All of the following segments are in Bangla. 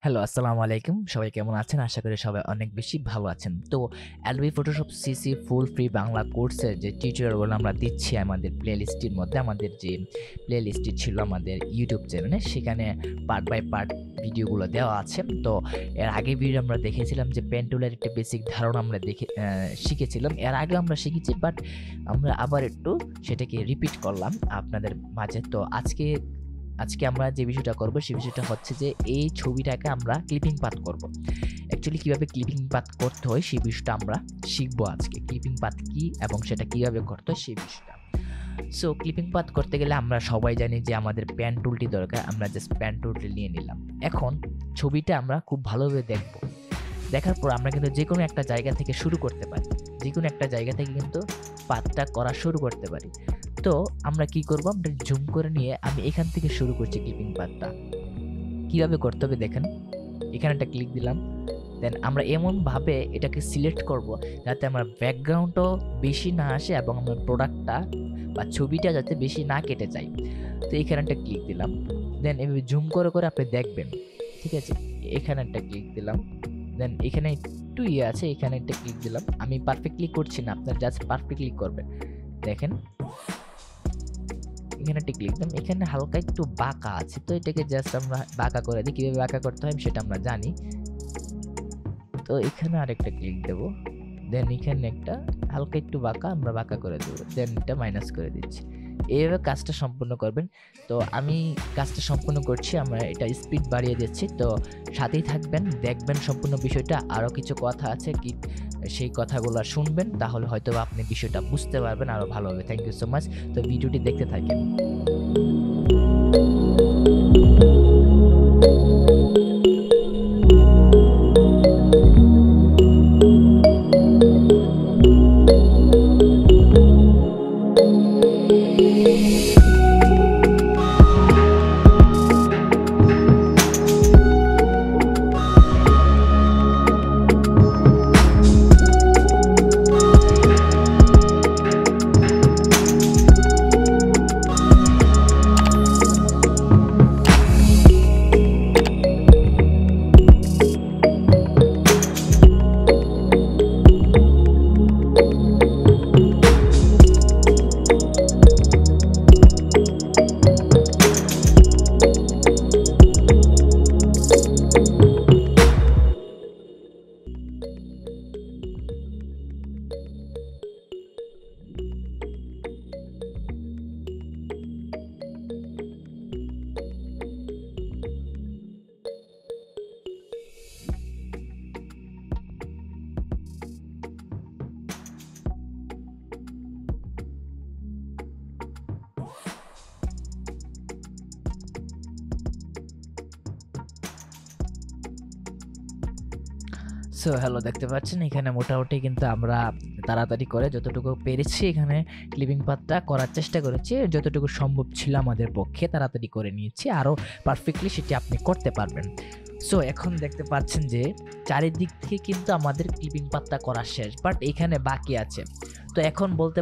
হ্যালো, আসসালামু আলাইকুম। সবাই কেমন আছেন? আশা করি সবাই অনেক বেশি ভালো আছেন। তো Adobe Photoshop CC full free Bangla কোর্সের যে টিউটোরিয়ালগুলো আমরা দিচ্ছি আমাদের প্লেলিস্টের মধ্যে, আমাদের যে প্লেলিস্টটি ছিল আমাদের ইউটিউব চ্যানেলে, সেখানে পার্ট বাই পার্ট ভিডিওগুলো দেওয়া আছে। তো এর আগে ভিডিও আমরা দেখেছিলাম যে পেন টুলের একটা বেসিক ধারণা আমরা শিখেছিলাম। এর আগেও আমরা শিখেছি, বাট আমরা আবার একটু সেটাকে রিপিট করলাম আপনাদের মাঝে। তো আজকে আমরা যে বিষয়টা করব সেই বিষয়টা হচ্ছে যে এই ছবিটাকে আমরা ক্লিপিং পাথ করব। অ্যাকচুয়ালি কিভাবে ক্লিপিং পাথ করতে হয় সেই বিষয়টা আমরা শিখবো আজকে। ক্লিপিং পাথ কি এবং সেটা কিভাবে করতে হয় সেই বিষয়টা। সো ক্লিপিং পাথ করতে গেলে আমরা সবাই জানি যে আমাদের পেন টুলটি দরকার। আমরা জাস্ট পেন টুলটি নিয়ে নিলাম। এখন ছবিটা আমরা খুব ভালোভাবে দেখব। দেখার পর আমরা কিন্তু যেকোনো একটা জায়গা থেকে শুরু করতে পারি। যেকোনো একটা জায়গা থেকে কিন্তু পাথটা করা শুরু করতে পারি। তো আমরা কি করব, আমরা জুম করে নিয়ে আমি এখান থেকে শুরু করছি ক্লিপিং পাথটা। কিভাবে করতে হবে দেখেন, এখানে একটা ক্লিক দিলাম। দেন আমরা এমনভাবে এটাকে সিলেক্ট করব যাতে আমার ব্যাকগ্রাউন্ডও বেশি না আসে এবং আমার প্রোডাক্টটা বা ছবিটা যাতে বেশি না কেটে যায়। তো এখানে একটা ক্লিক দিলাম। দেন এভাবে জুম করে করে আপনি দেখবেন, ঠিক আছে। এখানে একটা ক্লিক দিলাম। দেন এখানে একটু আছে, এখানে একটা ক্লিক দিলাম। আমি পারফেক্টলি করছি না, আপনার জাস্ট পারফেক্টলি করবেন। দেখেন এখানে একটা ক্লিক দিলাম। এখানে হালকা একটু বাঁকা আছে, তো এটাকে জাস্ট আমরা বাঁকা করে দিই। কিভাবে বাঁকা করতে হয় সেটা আমরা জানি। তো এখানে আরেকটা ক্লিক দেব। দেন এখানে একটা হালকা একটু বাঁকা আমরা বাঁকা করে দেবো। দেন এটা মাইনাস করে দিচ্ছি। এইভাবে কাজটা সম্পূর্ণ করবেন। তো আমি কাজটা সম্পূর্ণ করছি, আমরা এটা স্পিড বাড়িয়ে দিচ্ছি। তো সাথেই থাকবেন, দেখবেন সম্পূর্ণ বিষয়টা। আরও কিছু কথা আছে কি, সেই কথাগুলো শুনবেন, তাহলে হয়তো আপনি বিষয়টা বুঝতে পারবেন আরও ভালোভাবে। Thank you so much. তো ভিডিওটি দেখতে থাকেন। সো হ্যালো, দেখতে পাচ্ছেন এখানে মোটামুটি কিন্তু আমরা তাড়াতাড়ি করে যতটুকু পেরেছি এখানে ক্লিপিং পাথটা করার চেষ্টা করেছি। যতটুকু সম্ভব ছিল আমাদের পক্ষে তাড়াতাড়ি করে নিয়েছি। আরও পারফেক্টলি সেটি আপনি করতে পারবেন। সো এখন দেখতে পাচ্ছেন যে চারিদিক থেকে কিন্তু আমাদের ক্লিপিং পাথটা করা শেষ, বাট এখানে বাকি আছে। তো এখন বলতে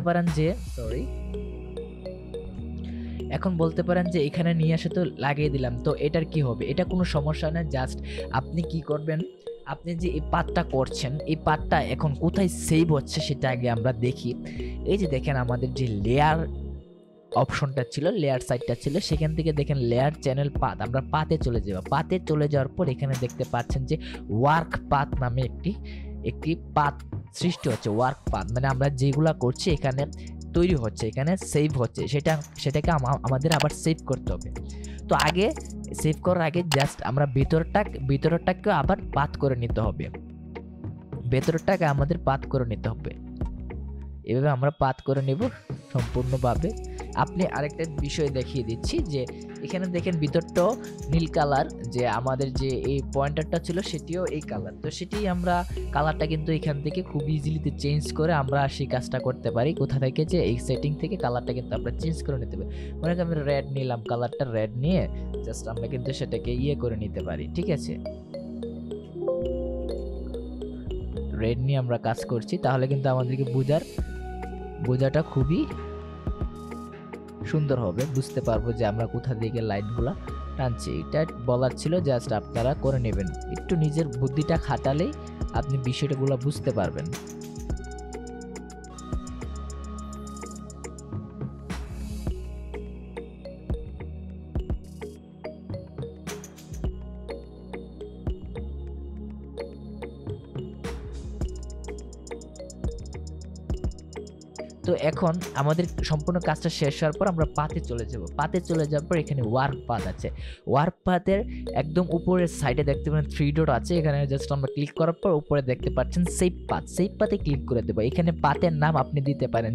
পারেন যে এখানে নিয়ে এসে তো লাগিয়ে দিলাম, তো এটার কি হবে? এটা কোনো সমস্যা না। জাস্ট আপনি কি করবেন, আপনি যে এই পাথটা করছেন, এই পাথটা এখন কোথায় সেভ হচ্ছে সেটা আগে আমরা দেখি। এই যে দেখেন আমাদের যে লেয়ার অপশনটা ছিল, লেয়ার সাইটটা ছিল, সেখান থেকে দেখেন লেয়ার চ্যানেল পাথ, আমরা পাথে চলে যাব। পাথে চলে যাওয়ার পর এখানে দেখতে পাচ্ছেন যে ওয়ার্ক পাথ নামে একটি পাথ সৃষ্টি হচ্ছে। ওয়ার্ক পাথ মানে আমরা যেগুলা করছি এখানে তৈরি হচ্ছে, এখানে সেভ হচ্ছে, সেটাকে আমাদের আবার সেভ করতে হবে। তো আগে সেভ করার আগে জাস্ট আমরা ভিতরটাকে আবার পাথ করে নিতে হবে। ভেতরটাকে আমাদের পাথ করে নিতে হবে। এভাবে আমরা পাথ করে নেব সম্পূর্ণভাবে। আপনি আরেকটা বিষয় দেখিয়ে দিচ্ছি যে এখানে দেখেন ভিতরটাও নীল কালার, যে আমাদের যে এই পয়েন্টারটা ছিল সেটিও এই কালার। তো সেটি আমরা কালারটা কিন্তু এখান থেকে খুব ইজিলিতে চেঞ্জ করে আমরা সেই কাজটা করতে পারি। কোথা থেকে, যে এই সেটিং থেকে কালারটা কিন্তু আমরা চেঞ্জ করে নিতে পারি। মনে করেন আমি রেড নিলাম, কালারটা রেড নিয়ে জাস্ট আমরা কিন্তু সেটাকে করে নিতে পারি, ঠিক আছে। রেড নিয়ে আমরা কাজ করছি, তাহলে কিন্তু আমাদেরকে বোঝাটা খুবই সুন্দর হবে, বুঝতে পারবো যে আমরা কোথা থেকে লাইনগুলা টানছি, এটা বলার ছিল, জাস্ট আপনারা করে নেবেন। একটু নিজের বুদ্ধিটা খাটালেই আপনি বিষয়টাগুলো বুঝতে পারবেন। তো এখন আমাদের সম্পূর্ণ কাজটা শেষ হওয়ার পর আমরা পাতে চলে যাব। পাতে চলে যাওয়ার পর এখানে ওয়ার্ক পাথ আছে। ওয়ার্ক পাথের একদম উপরের সাইডে দেখতে পারেন 3 ডট আছে। এখানে জাস্ট আমরা ক্লিক করার পর উপরে দেখতে পাচ্ছেন সেভ পাথ। সেভ পাথে ক্লিক করে দেব। এখানে পাথের নাম আপনি দিতে পারেন।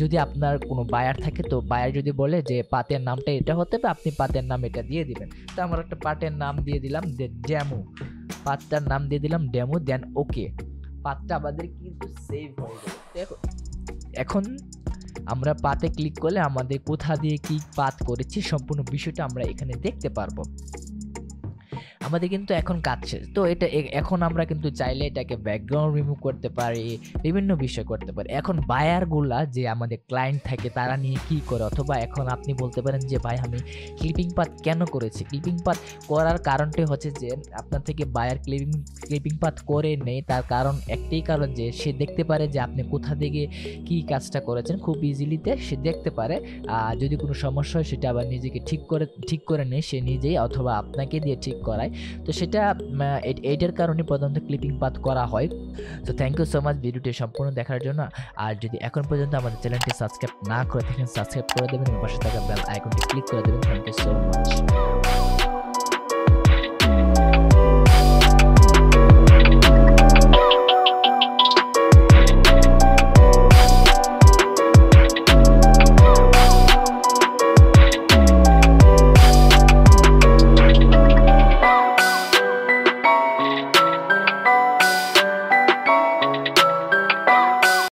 যদি আপনার কোনো বায়ার থাকে, তো বায়ার যদি বলে যে পাথের নামটা এটা হতে হবে, আপনি পাথের নাম এটা দিয়ে দিবেন। তো আমরা একটা পাথের নাম দিয়ে দিলাম ডেমো। পাথটার নাম দিয়ে দিলাম ডেমো, দেন ওকে। পাথটা আমাদের কিন্তু সেভ হয়ে গেল। দেখো এখন আমরা পাতে ক্লিক করলে আমাদের কোথা দিয়ে কি পাথ করেছি সম্পূর্ণ বিষয়টা আমরা এখানে দেখতে পারবো। আমাদের কিন্তু এখন কাজ শেষ। তো এটা এখন আমরা কিন্তু চাইলে এটাকে ব্যাকগ্রাউন্ড রিমুভ করতে পারি, বিভিন্ন বিষয় করতে পারি। এখন বায়ারগুলা যে আমাদের ক্লায়েন্ট থাকে তারা নিয়ে কি করে, অথবা এখন আপনি বলতে পারেন যে ভাই আমি ক্লিপিং পাথ কেন করেছি। ক্লিপিং পাথ করার কারণটি হচ্ছে যে আপনার থেকে বায়ার ক্লিপিং পাথ করে নেই, তার কারণ একটাই কারণ যে সে দেখতে পারে যে আপনি কোথা থেকে কি কাজটা করেছেন, খুব ইজিলিতে সে দেখতে পারে। যদি কোনো সমস্যা হয় সেটা আবার নিজেকে ঠিক করে নেয় সে নিজেই, অথবা আপনাকে দিয়ে ঠিক করায়। তো সেটা এইটার কারণে প্রধানত ক্লিপিং পাথ করা হয়। তো থ্যাংক ইউ সো মাচ ভিডিওটি সম্পূর্ণ দেখার জন্য। আর যদি এখন পর্যন্ত আমাদের চ্যানেলটি সাবস্ক্রাইব না করে থাকেন, সাবস্ক্রাইব করে দেবেন এবং পাশে থাকা বেল আইকনটি ক্লিক করে দেবেন। Thank you so much.